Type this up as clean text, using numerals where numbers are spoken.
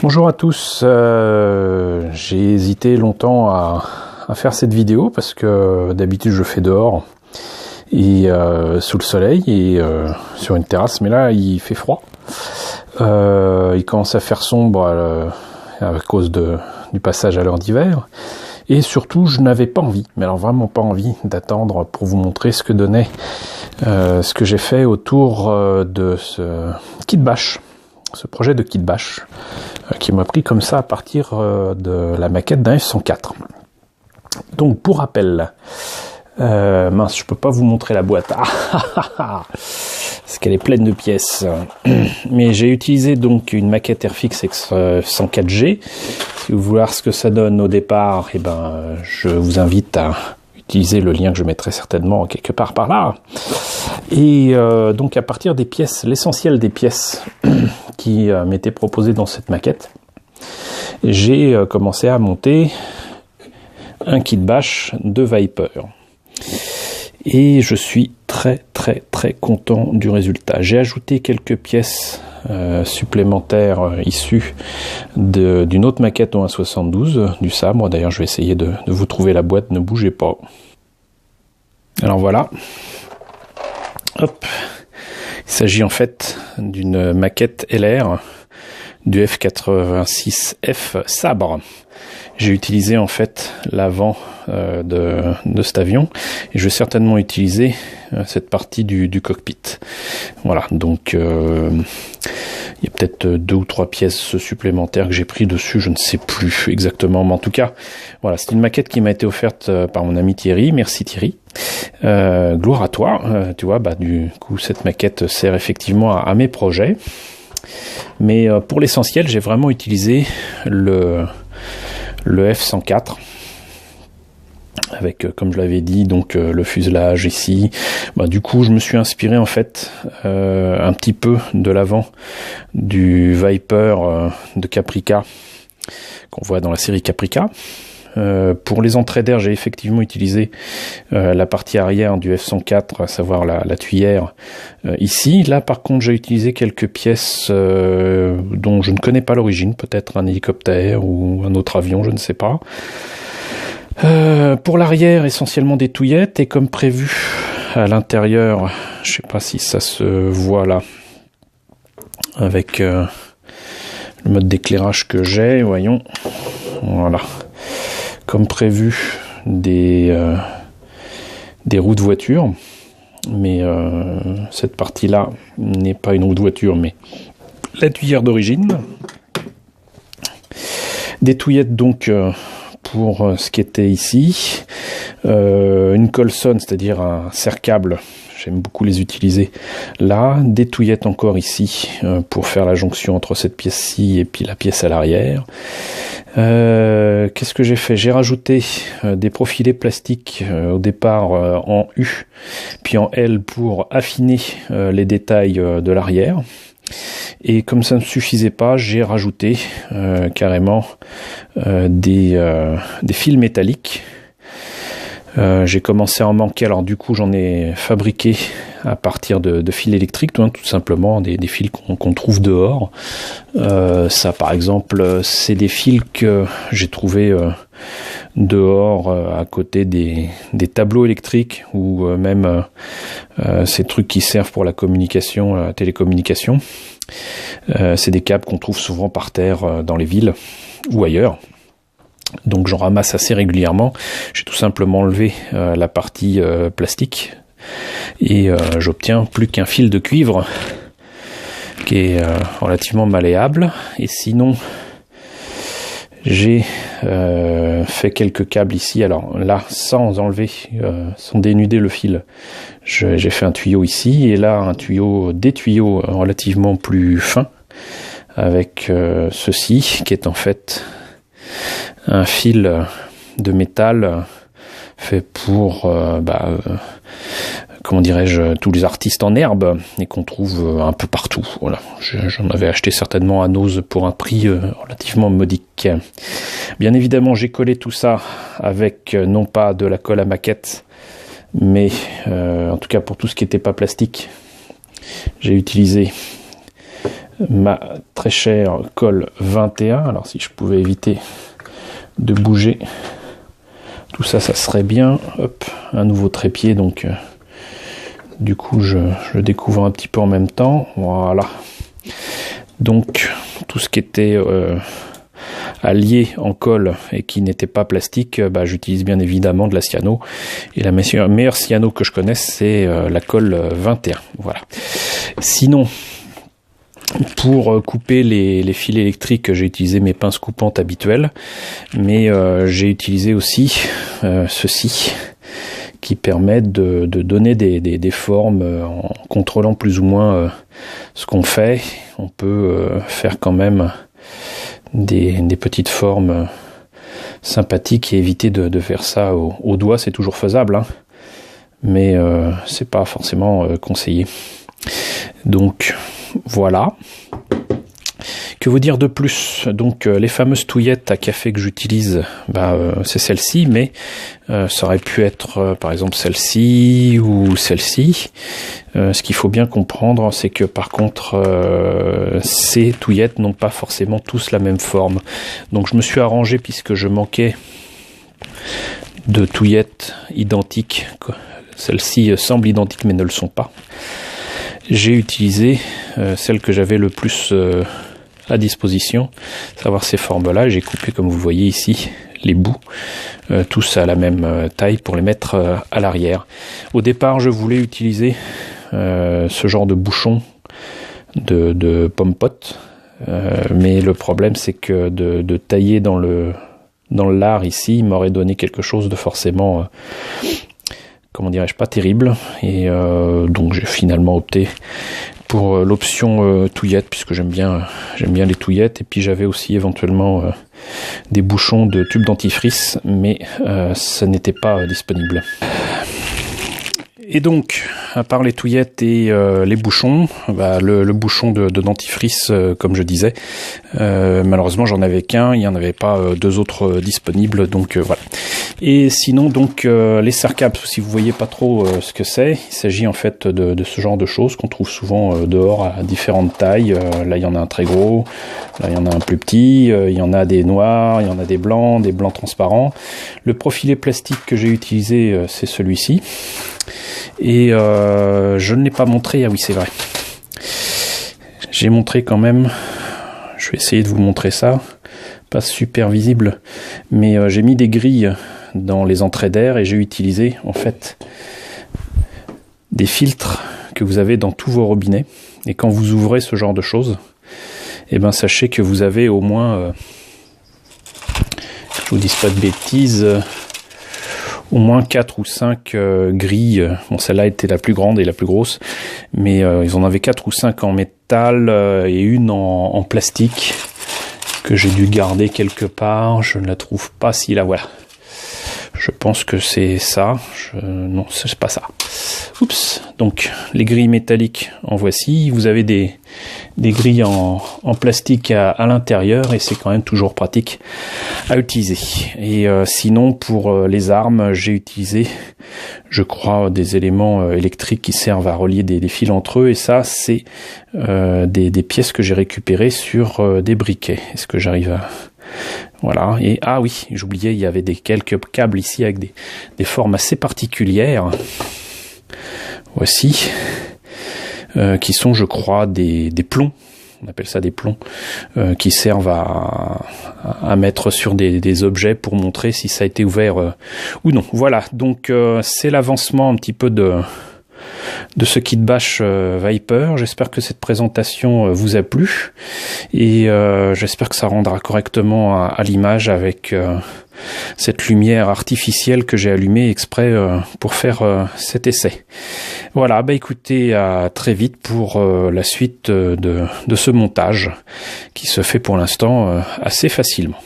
Bonjour à tous, j'ai hésité longtemps à faire cette vidéo parce que d'habitude je fais dehors et sous le soleil et sur une terrasse, mais là il fait froid. Il commence à faire sombre à cause du passage à l'heure d'hiver. Et surtout, je n'avais pas envie, mais alors vraiment pas envie d'attendre pour vous montrer ce que donnait ce que j'ai fait autour de ce kit bash, ce projet de kit bash qui m'a pris comme ça à partir de la maquette d'un F104. Donc pour rappel, mince, je peux pas vous montrer la boîte, parce qu'elle est pleine de pièces. Mais j'ai utilisé donc une maquette Airfix X104G. Si vous voulez voir ce que ça donne au départ, je vous invite à utiliser le lien que je mettrai certainement quelque part par là. Et donc à partir des pièces, l'essentiel des pièces qui m'étaient proposées dans cette maquette, j'ai commencé à monter un kit bash de Viper. Et je suis très content du résultat. J'ai ajouté quelques pièces supplémentaires issues d'une autre maquette au 1.72 du sabre. D'ailleurs, je vais essayer de vous trouver la boîte, ne bougez pas. Alors voilà. Hop. Il s'agit en fait d'une maquette LR du F86F sabre. J'ai utilisé en fait l'avant de cet avion et je vais certainement utiliser cette partie du cockpit. Voilà, donc il y a peut-être 2 ou 3 pièces supplémentaires que j'ai pris dessus, je ne sais plus exactement, mais en tout cas, voilà, c'est une maquette qui m'a été offerte par mon ami Thierry. Merci Thierry. Gloire à toi. Tu vois, du coup cette maquette sert effectivement à mes projets. Mais pour l'essentiel, j'ai vraiment utilisé le F104 avec, comme je l'avais dit, donc le fuselage ici. Du coup, je me suis inspiré en fait un petit peu de l'avant du Viper de Caprica qu'on voit dans la série Caprica. Pour les entrées d'air, j'ai effectivement utilisé la partie arrière du F104, à savoir la tuyère ici. Là, par contre, j'ai utilisé quelques pièces dont je ne connais pas l'origine, peut-être un hélicoptère ou un autre avion, je ne sais pas. Pour l'arrière, essentiellement des touillettes, et comme prévu à l'intérieur, je ne sais pas si ça se voit là, avec le mode d'éclairage que j'ai, voyons, voilà. Comme prévu, des roues de voiture, mais cette partie-là n'est pas une roue de voiture, mais la tuyère d'origine. Des touillettes donc pour ce qui était ici, une colsonne, c'est-à-dire un serre-câble. J'aime beaucoup les utiliser là. Des touillettes encore ici pour faire la jonction entre cette pièce-ci et puis la pièce à l'arrière. Qu'est-ce que j'ai fait? J'ai rajouté des profilés plastiques au départ en U, puis en L pour affiner les détails de l'arrière. Et comme ça ne suffisait pas, j'ai rajouté carrément des fils métalliques. J'ai commencé à en manquer, alors du coup j'en ai fabriqué à partir de fils électriques, tout simplement des fils qu'on trouve dehors. Ça par exemple, c'est des fils que j'ai trouvés dehors à côté des tableaux électriques ou même ces trucs qui servent pour la communication, la télécommunication. C'est des câbles qu'on trouve souvent par terre dans les villes ou ailleurs. Donc j'en ramasse assez régulièrement. J'ai tout simplement enlevé la partie plastique et j'obtiens plus qu'un fil de cuivre qui est relativement malléable. Et sinon, j'ai fait quelques câbles ici. Alors là, sans enlever, sans dénuder le fil, j'ai fait un tuyau ici et là des tuyaux relativement plus fins avec ceci qui est en fait un fil de métal fait pour comment dirais-je, tous les artistes en herbe et qu'on trouve un peu partout. Voilà, j'en avais acheté certainement à Nose pour un prix relativement modique. Bien évidemment, j'ai collé tout ça avec non pas de la colle à maquette, mais en tout cas pour tout ce qui n'était pas plastique, j'ai utilisé ma très chère colle 21. Alors si je pouvais éviter de bouger tout ça, ça serait bien. Hop, un nouveau trépied, donc du coup je découvre un petit peu en même temps. Voilà, donc tout ce qui était à lier en colle et qui n'était pas plastique, j'utilise bien évidemment de la cyano, et la meilleure cyano que je connaisse, c'est la colle 21. Voilà. Sinon, pour couper les fils électriques, j'ai utilisé mes pinces coupantes habituelles, mais j'ai utilisé aussi ceci, qui permet de donner des formes en contrôlant plus ou moins ce qu'on fait. On peut faire quand même des petites formes sympathiques et éviter de faire ça au doigt. C'est toujours faisable, hein, mais c'est pas forcément conseillé. Donc voilà. Que vous dire de plus? Donc les fameuses touillettes à café que j'utilise, c'est celle-ci, mais ça aurait pu être par exemple celle-ci ou celle-ci. Ce qu'il faut bien comprendre, c'est que par contre ces touillettes n'ont pas forcément tous la même forme. Donc je me suis arrangé, puisque je manquais de touillettes identiques. Celles-ci semblent identiques mais ne le sont pas. J'ai utilisé celle que j'avais le plus à disposition, savoir ces formes-là. J'ai coupé, comme vous voyez ici, les bouts, tous à la même taille pour les mettre à l'arrière. Au départ, je voulais utiliser ce genre de bouchon de pomme-pote, mais le problème, c'est que de tailler dans le lard ici, il m'aurait donné quelque chose de forcément comment dirais-je, pas terrible, et donc j'ai finalement opté pour l'option touillette, puisque j'aime bien les touillettes. Et puis j'avais aussi éventuellement des bouchons de tube dentifrice, mais ça n'était pas disponible. Et donc, à part les touillettes et les bouchons, le bouchon de dentifrice, comme je disais, malheureusement j'en avais qu'un, il n'y en avait pas deux autres disponibles, donc voilà. Et sinon, donc les serre-câbles, si vous voyez pas trop ce que c'est, il s'agit en fait de ce genre de choses qu'on trouve souvent dehors à différentes tailles. Là il y en a un très gros, là il y en a un plus petit, il y en a des noirs, il y en a des blancs transparents. Le profilé plastique que j'ai utilisé, c'est celui-ci. Et je ne l'ai pas montré, ah oui c'est vrai, j'ai montré quand même, je vais essayer de vous montrer ça, pas super visible, mais j'ai mis des grilles dans les entrées d'air et j'ai utilisé en fait des filtres que vous avez dans tous vos robinets, et quand vous ouvrez ce genre de choses, sachez que vous avez au moins, que je vous dise pas de bêtises, au moins 4 ou 5 grilles. Bon, celle-là était la plus grande et la plus grosse, mais ils en avaient 4 ou 5 en métal et une en plastique que j'ai dû garder quelque part. Je ne la trouve pas. Si, là, voilà. Je pense que c'est ça. Non, c'est pas ça. Oups. Donc, les grilles métalliques en voici. Vous avez des grilles en plastique à l'intérieur, et c'est quand même toujours pratique à utiliser. Et sinon, pour les armes, j'ai utilisé, je crois, des éléments électriques qui servent à relier des fils entre eux. Et ça, c'est des pièces que j'ai récupérées sur des briquets. Est-ce que j'arrive à... Voilà, et ah oui, j'oubliais, il y avait quelques câbles ici avec des formes assez particulières. Voici, qui sont, je crois, des plombs. On appelle ça des plombs, qui servent à mettre sur des objets pour montrer si ça a été ouvert ou non. Voilà, donc c'est l'avancement un petit peu de ce kit bash Viper. J'espère que cette présentation vous a plu, et j'espère que ça rendra correctement à l'image avec cette lumière artificielle que j'ai allumée exprès pour faire cet essai. Voilà, écoutez, à très vite pour la suite de ce montage qui se fait pour l'instant assez facilement.